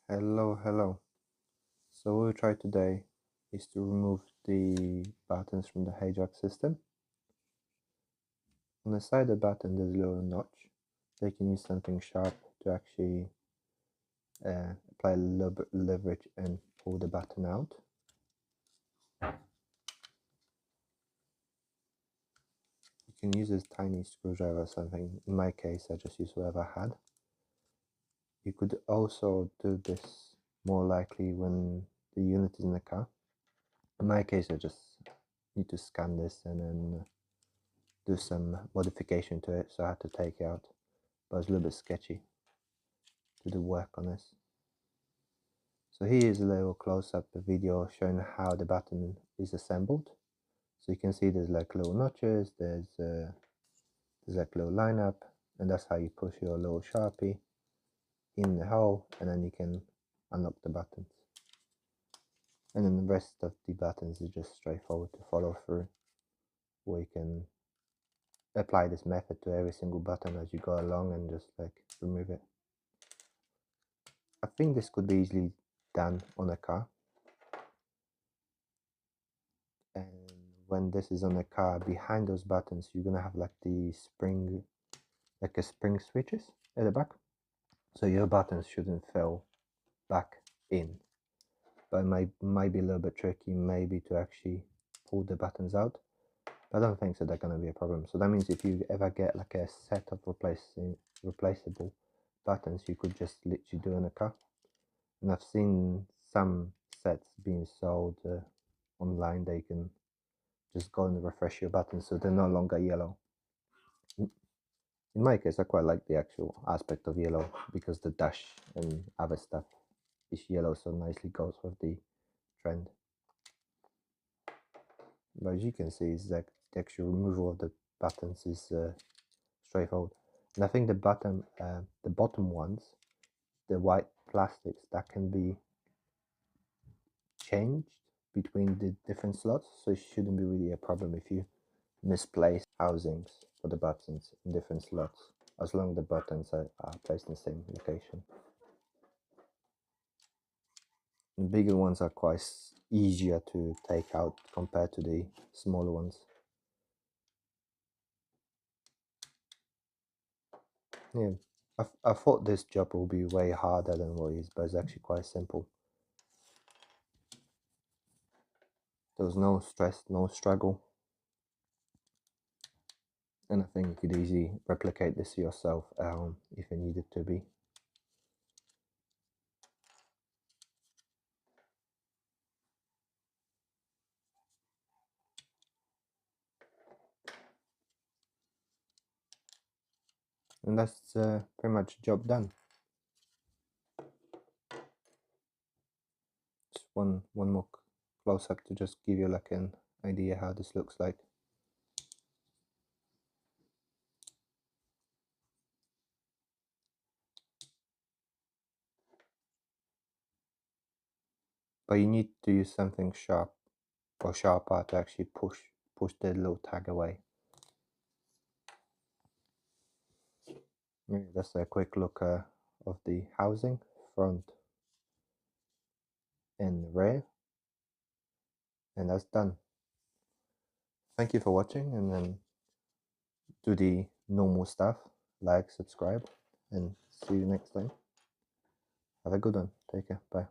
Hello. So what we'll try today is to remove the buttons from the HVAC system. On the side of the button there's a little notch. They can use something sharp to actually apply a little bit of leverage and pull the button out. You can use this tiny screwdriver or something. In my case I just use whatever I had. You could also do this more likely when the unit is in the car. In my case I just need to scan this and then do some modification to it, so I had to take it out, but it's a little bit sketchy to do work on this. So here is a little close-up video showing how the button is assembled. So you can see there's like little notches, there's like a little lineup, and that's how you push your little Sharpie in the hole, and then you can unlock the buttons. And then the rest of the buttons is just straightforward to follow through, where you can apply this method to every single button as you go along and just like remove it. I think this could be easily done on a car. And when this is on a car, behind those buttons you're gonna have like the spring, like a spring switches at the back, so your buttons shouldn't fall back in. But it might be a little bit tricky maybe to actually pull the buttons out, but I don't think so they're gonna be a problem. So that means if you ever get like a set of replaceable buttons, you could just literally do in a car. And I've seen some sets being sold online. They can just go and refresh your buttons so they're no longer yellow. In my case I quite like the actual aspect of yellow because the dash and other stuff is yellow, so nicely goes with the trend. But as you can see, is that the actual removal of the buttons is straightforward. And I think the bottom ones, the white plastics, that can be changed between the different slots, so it shouldn't be really a problem if you misplace housings for the buttons in different slots, as long as the buttons are placed in the same location. The bigger ones are quite easier to take out compared to the smaller ones. Yeah, I thought this job will be way harder than what it is, but it's actually quite simple. There was no stress, no struggle, and I think you could easily replicate this yourself at home if it needed to be. And that's pretty much job done. Just one more close up to just give you like an idea how this looks like. But you need to use something sharp or sharper to actually push the little tag away. Yeah, that's a quick look of the housing, front and rear, and that's done. Thank you for watching, and then do the normal stuff, like, subscribe, and see you next time. Have a good one. Take care. Bye.